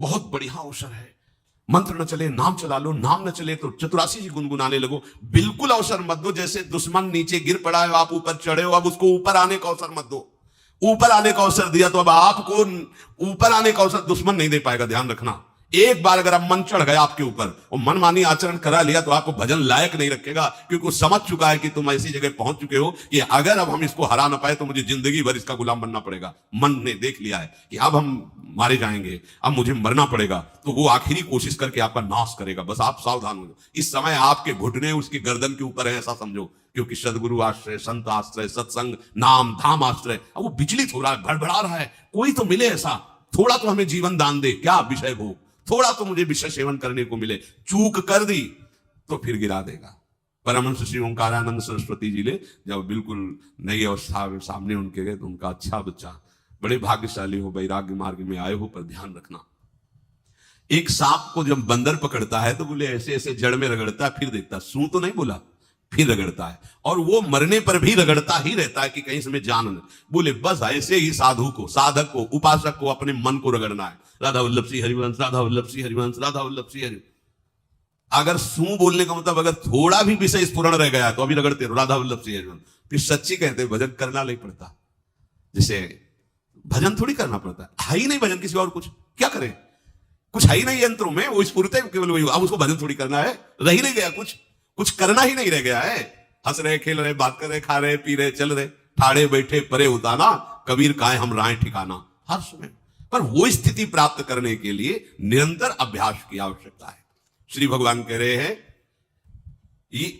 बहुत बढ़िया अवसर है। मंत्र न चले नाम चला लो, नाम न चले तो चतुरासी जी गुनगुनाने लगो। बिल्कुल अवसर मत दो। जैसे दुश्मन नीचे गिर पड़ा है, आप ऊपर चढ़े हो, अब उसको ऊपर आने का अवसर मत दो। ऊपर आने का अवसर दिया तो अब आपको ऊपर आने का अवसर दुश्मन नहीं दे पाएगा। ध्यान रखना, एक बार अगर अब मन चढ़ गया आपके ऊपर और मनमानी आचरण करा लिया तो आपको भजन लायक नहीं रखेगा, क्योंकि वो समझ चुका है कि तुम ऐसी जगह पहुंच चुके हो कि अगर अब हम इसको हरा ना पाए तो मुझे जिंदगी भर इसका गुलाम बनना पड़ेगा। मन ने देख लिया है कि अब हम मारे जाएंगे, अब मुझे मरना पड़ेगा, तो वो आखिरी कोशिश करके आपका नाश करेगा। बस आप सावधान हो। इस समय आपके घुटने उसकी गर्दन के ऊपर है, ऐसा समझो, क्योंकि सदगुरु आश्रय, संत आश्रय, सत्संग, नाम धाम आश्रय। अब वो विचलित हो रहा है, भड़बड़ा रहा है। कोई तो मिले ऐसा, थोड़ा तो हमें जीवन दान दे, क्या विषय भोग, थोड़ा तो मुझे विषय सेवन करने को मिले। चूक कर दी तो फिर गिरा देगा। परमहंस श्री ओंकारानंद सरस्वती जी ने जब बिल्कुल नई अवस्था में सामने उनके गए तो उनका, अच्छा बच्चा, बड़े भाग्यशाली हो, वैराग्य मार्ग में आए हो, पर ध्यान रखना, एक सांप को जब बंदर पकड़ता है तो बोले ऐसे ऐसे जड़ में रगड़ता है, फिर देखता, सू तो नहीं बोला, फिर रगड़ता है, और वो मरने पर भी रगड़ता ही रहता है कि कहीं इसमें जान न। बोले बस ऐसे ही साधु को, साधक को, उपासक को अपने मन को रगड़ना है। राधा वल्लभ श्री हरिवंश, राधा वल्लभ श्री हरिवंश, राधा वल्लभ श्री हरि। अगर सू बोलने का मतलब अगर थोड़ा भी विषय स्फुरण रह गया तो अभी रगड़ते रहो, राधा वल्लभ श्री हरिवंश। फिर सच्ची कहते भजन करना नहीं पड़ता। जैसे भजन थोड़ी करना पड़ता है ही नहीं भजन, किसी और कुछ क्या करे, कुछ है ही नहीं यंत्रों में, वो स्फुरते केवल वही। अब उसको भजन थोड़ी करना है, रह ही नहीं गया कुछ, कुछ करना ही नहीं रह गया है। हंस रहे, खेल रहे, बात कर रहे, खा रहे, पी रहे, चल रहे, ठाड़े बैठे परे उताना, कबीर काहे हम राय ठिकाना, हर समय। पर वो स्थिति प्राप्त करने के लिए निरंतर अभ्यास की आवश्यकता है। श्री भगवान कह रहे हैं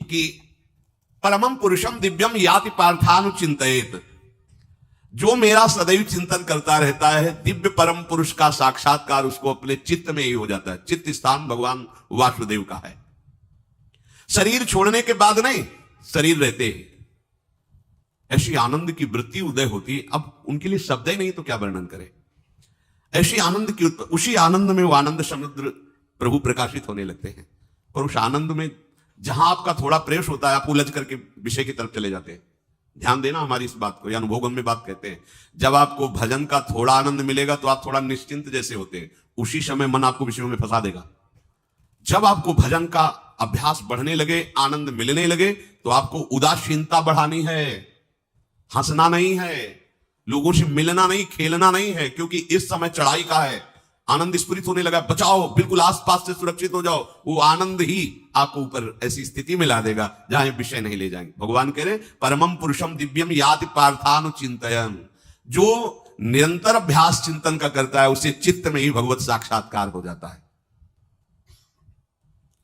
कि परमम पुरुषम दिव्यम याति पार्थानुचिंतयेत, जो मेरा सदैव चिंतन करता रहता है, दिव्य परम पुरुष का साक्षात्कार उसको अपने चित्त में ही हो जाता है। चित्त स्थान भगवान वासुदेव का है। शरीर छोड़ने के बाद नहीं, शरीर रहते ही ऐसी आनंद की वृत्ति उदय होती। अब उनके लिए शब्द ही नहीं तो क्या वर्णन करें। ऐसी आनंद की, उसी आनंद में वो आनंद समुद्र प्रभु प्रकाशित होने लगते हैं। पर उस आनंद में जहां आपका थोड़ा प्रवेश होता है, आप उलझ करके विषय की तरफ चले जाते हैं। ध्यान देना हमारी इस बात को, या अनुभोगम में बात कहते हैं। जब आपको भजन का थोड़ा आनंद मिलेगा तो आप थोड़ा निश्चिंत जैसे होते हैं, उसी समय मन आपको विषयों में फंसा देगा। जब आपको भजन का अभ्यास बढ़ने लगे, आनंद मिलने लगे, तो आपको उदासीनता बढ़ानी है, हंसना नहीं है, लोगों से मिलना नहीं, खेलना नहीं है, क्योंकि इस समय चढ़ाई का है। आनंद स्फुरित होने लगा, बचाओ, बिल्कुल आसपास से सुरक्षित हो जाओ। वो आनंद ही आपको ऊपर ऐसी स्थिति में ला देगा जहां विषय नहीं ले जाएंगे। भगवान कह रहे परमम पुरुषम दिव्यम याति पार्थानुचिंतयन्, जो निरंतर अभ्यास चिंतन का करता है उसे चित्त में ही भगवत साक्षात्कार हो जाता है।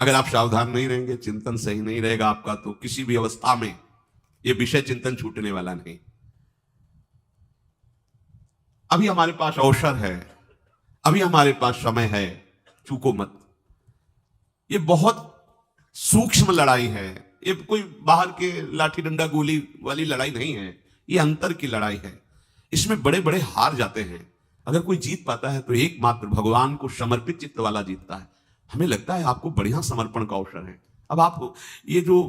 अगर आप सावधान नहीं रहेंगे, चिंतन सही नहीं रहेगा आपका, तो किसी भी अवस्था में यह विषय चिंतन छूटने वाला नहीं। अभी हमारे पास अवसर है, अभी हमारे पास समय है, चूको मत। ये बहुत सूक्ष्म लड़ाई है, ये कोई बाहर के लाठी डंडा गोली वाली लड़ाई नहीं है, ये अंतर की लड़ाई है। इसमें बड़े बड़े हार जाते हैं। अगर कोई जीत पाता है तो एकमात्र भगवान को समर्पित चित्त वाला जीतता है। हमें लगता है आपको बढ़िया समर्पण का अवसर है। अब आप ये जो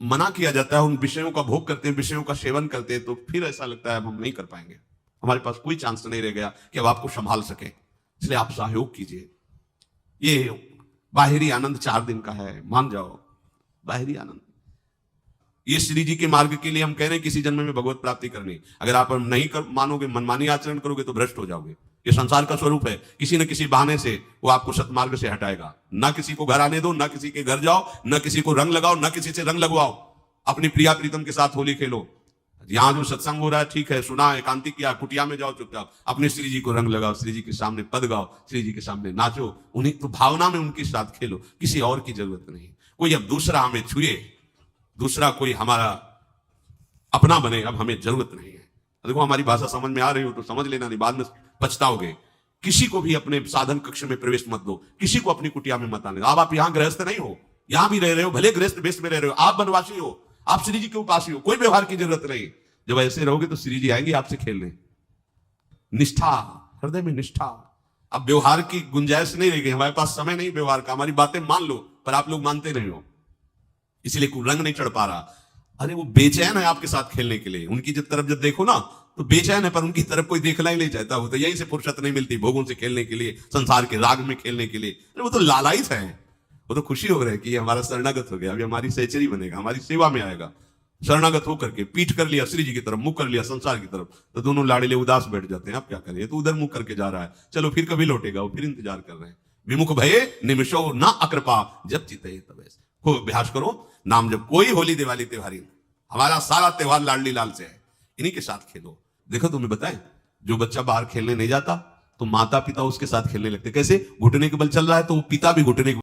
मना किया जाता है, उन विषयों का भोग करते हैं, विषयों का सेवन करते हैं, तो फिर ऐसा लगता है अब हम नहीं कर पाएंगे, हमारे पास कोई चांस नहीं रह गया कि अब आपको संभाल सके। इसलिए आप सहयोग कीजिए। ये बाहरी आनंद 4 दिन का है, मान जाओ, बाहरी आनंद। ये श्री जी के मार्ग के लिए हम कह रहे हैं किसी जन्म में भगवत प्राप्ति करनी। अगर आप नहीं मानोगे, मनमानी आचरण करोगे तो भ्रष्ट हो जाओगे। ये संसार का स्वरूप है, किसी न किसी बहाने से वो आपको सतमार्ग से हटाएगा। ना किसी को घर आने दो, ना किसी के घर जाओ, ना किसी को रंग लगाओ, ना किसी से रंग लगवाओ। अपनी प्रिया प्रीतम के साथ होली खेलो। यहां जो सत्संग हो रहा है ठीक है, सुना, एकांतिक किया, कुटिया में जाओ चुपचाप, अपने श्री जी को रंग लगाओ, श्री जी के सामने पद गाओ, श्री जी के सामने नाचो, उन्हीं तो भावना में उनके साथ खेलो, किसी और की जरूरत नहीं। कोई अब दूसरा हमें छुए, दूसरा कोई हमारा अपना बने, अब हमें जरूरत नहीं है। देखो हमारी भाषा समझ में आ रही हो तो समझ लेना, नहीं बाद में पछताओगे। किसी को भी अपने साधन कक्ष में प्रवेश मत दो, किसी को अपनी कुटिया में मत आने। अब आप यहाँ गृहस्थ नहीं हो, यहां भी रह रहे हो, भले गृहस्थ वेश में रह रहे हो, आप वनवासी हो, आप श्री जी के उपासी हो, कोई व्यवहार की जरूरत नहीं। जब ऐसे रहोगे तो श्री जी आएंगे आपसे खेलने। निष्ठा, हृदय में निष्ठा। अब व्यवहार की गुंजाइश नहीं रह गई, हमारे पास समय नहीं व्यवहार का। हमारी बातें मान लो, पर आप लोग मानते नहीं हो, इसलिए कोई रंग नहीं चढ़ पा रहा। अरे वो बेचैन है आपके साथ खेलने के लिए, उनकी जब तरफ जब देखो ना तो बेचैन है, पर उनकी तरफ कोई देखना ही नहीं चाहता। वो तो यहीं से फुर्सत नहीं मिलती भोगों से खेलने के लिए, संसार के राग में खेलने के लिए। अरे वो तो लालायित है, वो तो खुशी हो रहा है कि ये हमारा शरणागत हो गया, अभी हमारी सहचरी बनेगा, हमारी सेवा में आएगा। शरणागत होकर के पीठ कर लिया श्री जी की तरफ, मुख कर लिया संसार की तरफ, तो दोनों लाड़िले उदास बैठ जाते हैं। अब क्या करें, तो उधर मुख करके जा रहा है, चलो फिर कभी लौटेगा, वो फिर इंतजार कर रहे हैं। विमुख भये निमिषो ना अकृपा, जब चिते तब ऐसे। खूब अभ्यास करो नाम जब। कोई होली दिवाली त्योहारी, हमारा सारा त्योहार लाडली लाल से है, इन्हीं के साथ खेलो। देखो तुम्हें बताएं, जो बच्चा बाहर खेलने नहीं जाता तो माता पिता उसके साथ खेलने लगते। कैसे? घुटने के बल चल रहा है तो पिता भी घुटने